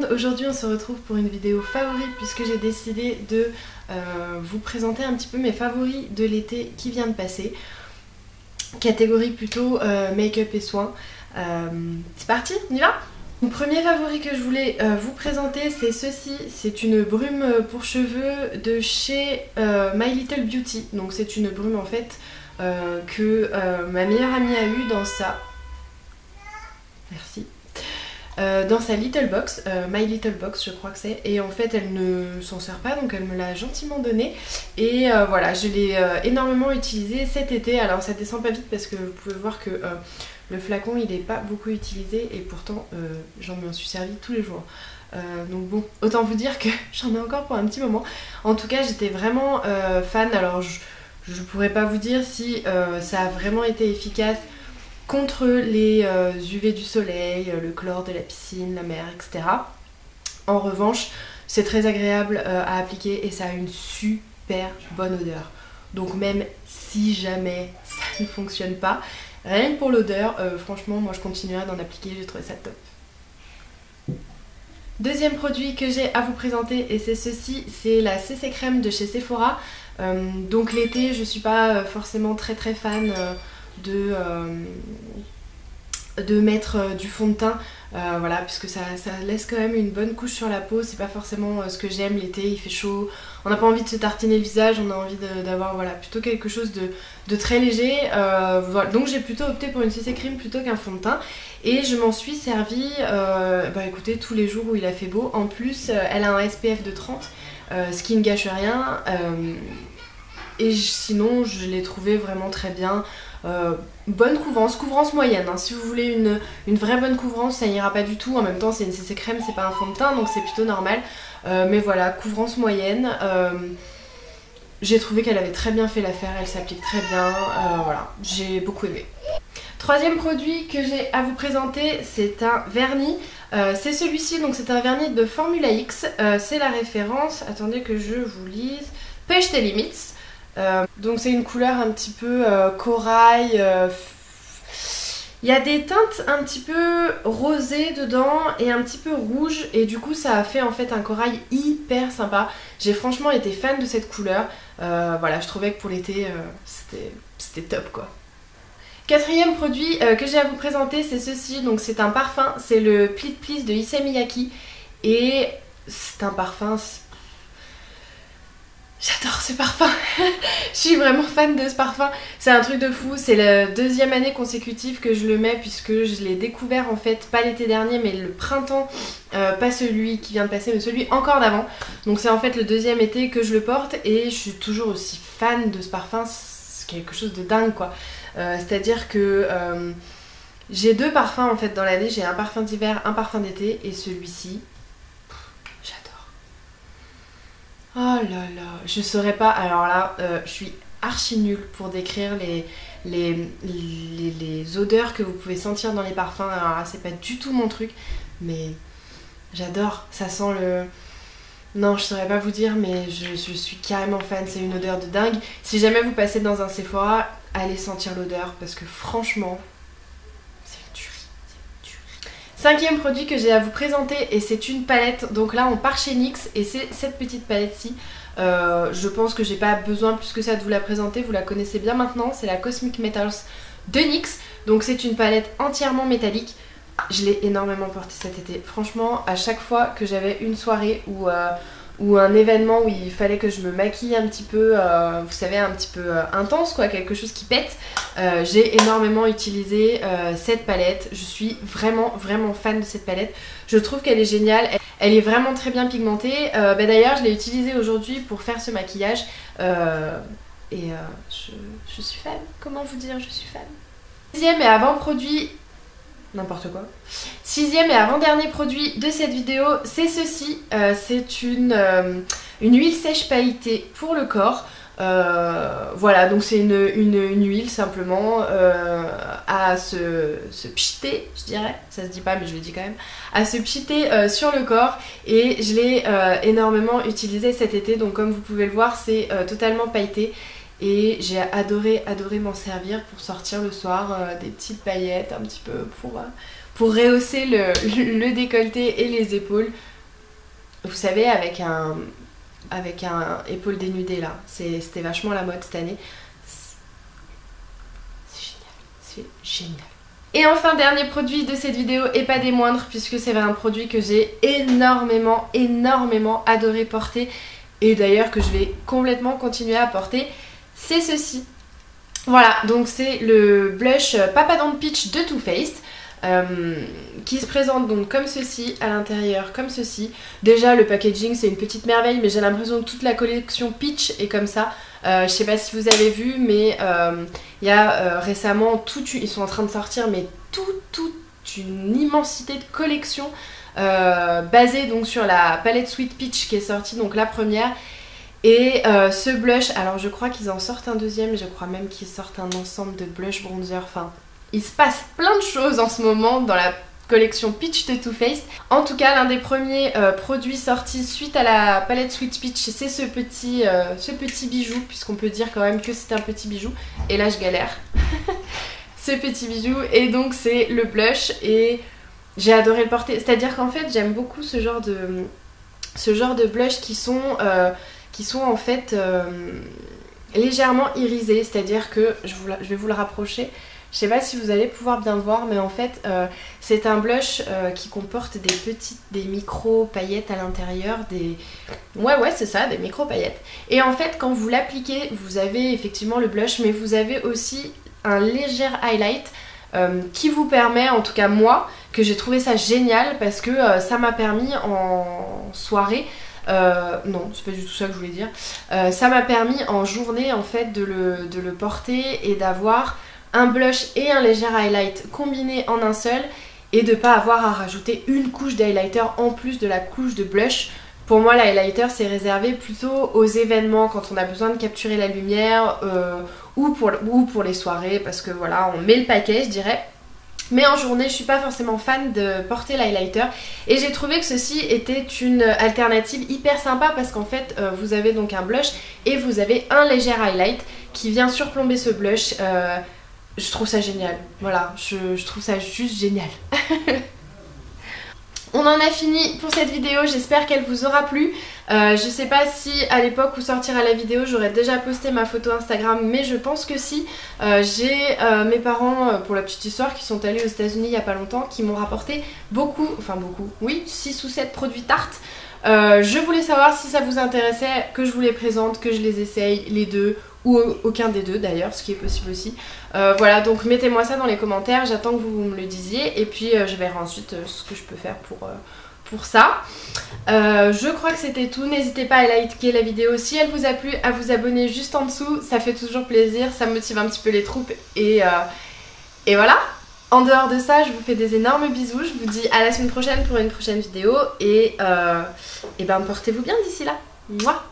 monde, aujourd'hui on se retrouve pour une vidéo favorite puisque j'ai décidé de vous présenter un petit peu mes favoris de l'été qui vient de passer. Catégorie plutôt make-up et soins. C'est parti, on y va? Le premier favori que je voulais vous présenter, c'est ceci. C'est une brume pour cheveux de chez My Little Beauty. Donc c'est une brume en fait que ma meilleure amie a eu dans sa... Merci. Dans sa Little Box, My Little Box je crois que c'est, et en fait elle ne s'en sert pas donc elle me l'a gentiment donné et voilà, je l'ai énormément utilisé cet été. Alors ça descend pas vite parce que vous pouvez voir que le flacon il n'est pas beaucoup utilisé et pourtant j'en m'en suis servi tous les jours. Donc bon, autant vous dire que j'en ai encore pour un petit moment. En tout cas j'étais vraiment fan. Alors je pourrais pas vous dire si ça a vraiment été efficace contre les UV du soleil, le chlore de la piscine, la mer, etc. En revanche, c'est très agréable à appliquer et ça a une super bonne odeur. Donc même si jamais ça ne fonctionne pas, rien que pour l'odeur, franchement, moi je continuerai d'en appliquer, j'ai trouvé ça top. Deuxième produit que j'ai à vous présenter, et c'est ceci, c'est la CC Crème de chez Sephora. Donc l'été, je suis pas forcément très fan de mettre du fond de teint, voilà, puisque ça laisse quand même une bonne couche sur la peau. C'est pas forcément ce que j'aime l'été, il fait chaud, on n'a pas envie de se tartiner le visage, on a envie d'avoir voilà, plutôt quelque chose de très léger, voilà. Donc j'ai plutôt opté pour une CC Cream plutôt qu'un fond de teint et je m'en suis servi écoutez, tous les jours où il a fait beau. En plus elle a un SPF de 30, ce qui ne gâche rien, et sinon je l'ai trouvé vraiment très bien. Bonne couvrance moyenne, hein. Si vous voulez une vraie bonne couvrance, ça ira pas du tout. En même temps c'est une CC Crème, c'est pas un fond de teint, donc c'est plutôt normal, mais voilà, couvrance moyenne. J'ai trouvé qu'elle avait très bien fait l'affaire, elle s'applique très bien, voilà, j'ai beaucoup aimé. Troisième produit que j'ai à vous présenter, c'est un vernis. C'est celui-ci, donc c'est un vernis de Formula X, c'est la référence, attendez que je vous lise, Push the Limits. Donc c'est une couleur un petit peu corail, il y a des teintes un petit peu rosées dedans et un petit peu rouge, et du coup ça a fait en fait un corail hyper sympa. J'ai franchement été fan de cette couleur, voilà, je trouvais que pour l'été c'était top quoi. Quatrième produit que j'ai à vous présenter, c'est ceci, donc c'est un parfum, c'est le Pleat Please de Issey Miyake, et c'est un parfum... J'adore ce parfum. Je suis vraiment fan de ce parfum, c'est un truc de fou. C'est la deuxième année consécutive que je le mets, puisque je l'ai découvert en fait pas l'été dernier mais le printemps, pas celui qui vient de passer mais celui encore d'avant. Donc c'est en fait le deuxième été que je le porte et je suis toujours aussi fan de ce parfum, c'est quelque chose de dingue quoi. C'est à dire que j'ai deux parfums en fait dans l'année, j'ai un parfum d'hiver, un parfum d'été, et celui-ci... Oh là là, je saurais pas, alors là, je suis archi nulle pour décrire les odeurs que vous pouvez sentir dans les parfums. Alors là, c'est pas du tout mon truc, mais j'adore, ça sent le... Non, je saurais pas vous dire, mais je suis carrément fan, c'est une odeur de dingue. Si jamais vous passez dans un Sephora, allez sentir l'odeur, parce que franchement... Cinquième produit que j'ai à vous présenter, et c'est une palette. Donc là on part chez NYX et c'est cette petite palette-ci. Je pense que j'ai pas besoin plus que ça de vous la présenter, vous la connaissez bien maintenant. C'est la Cosmic Metals de NYX. Donc c'est une palette entièrement métallique. Je l'ai énormément portée cet été. Franchement, à chaque fois que j'avais une soirée ou un événement où il fallait que je me maquille un petit peu, vous savez, un petit peu intense quoi, quelque chose qui pète, j'ai énormément utilisé cette palette. Je suis vraiment fan de cette palette, je trouve qu'elle est géniale, elle est vraiment très bien pigmentée. D'ailleurs je l'ai utilisée aujourd'hui pour faire ce maquillage et je suis fan, comment vous dire, je suis fan. Sixième et avant-produit, n'importe quoi. Sixième et avant-dernier produit de cette vidéo, c'est ceci. C'est une huile sèche pailletée pour le corps. Voilà, donc c'est une huile simplement à se pchiter, je dirais, ça se dit pas mais je le dis quand même, à se pchiter sur le corps, et je l'ai énormément utilisé cet été. Donc comme vous pouvez le voir, c'est totalement pailleté. Et j'ai adoré m'en servir pour sortir le soir, des petites paillettes un petit peu pour rehausser le décolleté et les épaules. vous savez, avec un épaule dénudée là. C'était vachement la mode cette année. C'est génial, c'est génial. Et enfin, dernier produit de cette vidéo et pas des moindres, puisque c'est un produit que j'ai énormément adoré porter, et d'ailleurs que je vais complètement continuer à porter, c'est ceci. Voilà, donc c'est le blush Papa Don't Peach de Too Faced. Qui se présente donc comme ceci, à l'intérieur comme ceci. Déjà le packaging c'est une petite merveille, mais j'ai l'impression que toute la collection Peach est comme ça. Je sais pas si vous avez vu, mais il y a récemment ils sont en train de sortir mais toute une immensité de collections basée donc sur la palette Sweet Peach qui est sortie, donc la première. Et ce blush, alors je crois qu'ils en sortent un deuxième, je crois même qu'ils sortent un ensemble de blush bronzer, enfin il se passe plein de choses en ce moment dans la collection Peach de Too Faced. En tout cas, l'un des premiers produits sortis suite à la palette Sweet Peach, c'est ce petit bijou, puisqu'on peut dire quand même que c'est un petit bijou. Et là, je galère. Ce petit bijou, et donc c'est le blush, et j'ai adoré le porter. C'est-à-dire qu'en fait, j'aime beaucoup ce genre de blush qui sont en fait légèrement irisés. C'est-à-dire que, je vais vous le rapprocher. Je sais pas si vous allez pouvoir bien voir, mais en fait c'est un blush qui comporte des micro paillettes à l'intérieur, ouais c'est ça, des micro paillettes. Et en fait quand vous l'appliquez, vous avez effectivement le blush, mais vous avez aussi un léger highlight qui vous permet, en tout cas moi, que j'ai trouvé ça génial parce que ça m'a permis en soirée, non c'est pas du tout ça que je voulais dire, ça m'a permis en journée en fait de le porter et d'avoir un blush et un léger highlight combinés en un seul, et de pas avoir à rajouter une couche d'highlighter en plus de la couche de blush. Pour moi l'highlighter c'est réservé plutôt aux événements, quand on a besoin de capturer la lumière ou pour les soirées, parce que voilà, on met le paquet je dirais. Mais en journée je suis pas forcément fan de porter l'highlighter, et j'ai trouvé que ceci était une alternative hyper sympa parce qu'en fait vous avez donc un blush et vous avez un léger highlight qui vient surplomber ce blush. Je trouve ça génial, voilà, je trouve ça juste génial. On en a fini pour cette vidéo, j'espère qu'elle vous aura plu. Je sais pas si à l'époque où sortira la vidéo j'aurais déjà posté ma photo Instagram, mais je pense que si. J'ai mes parents, pour la petite histoire, qui sont allés aux États-Unis il y a pas longtemps, qui m'ont rapporté beaucoup, oui, 6 ou 7 produits Tarte. Je voulais savoir si ça vous intéressait que je vous les présente, que je les essaye, les deux, ou aucun des deux d'ailleurs, ce qui est possible aussi. Voilà, donc mettez-moi ça dans les commentaires, j'attends que vous me le disiez, et puis je verrai ensuite ce que je peux faire pour ça. Je crois que c'était tout, n'hésitez pas à liker la vidéo si elle vous a plu, à vous abonner juste en dessous, ça fait toujours plaisir, ça motive un petit peu les troupes, et voilà. En dehors de ça, je vous fais des énormes bisous, je vous dis à la semaine prochaine pour une prochaine vidéo, et ben portez-vous bien d'ici là. Mouah.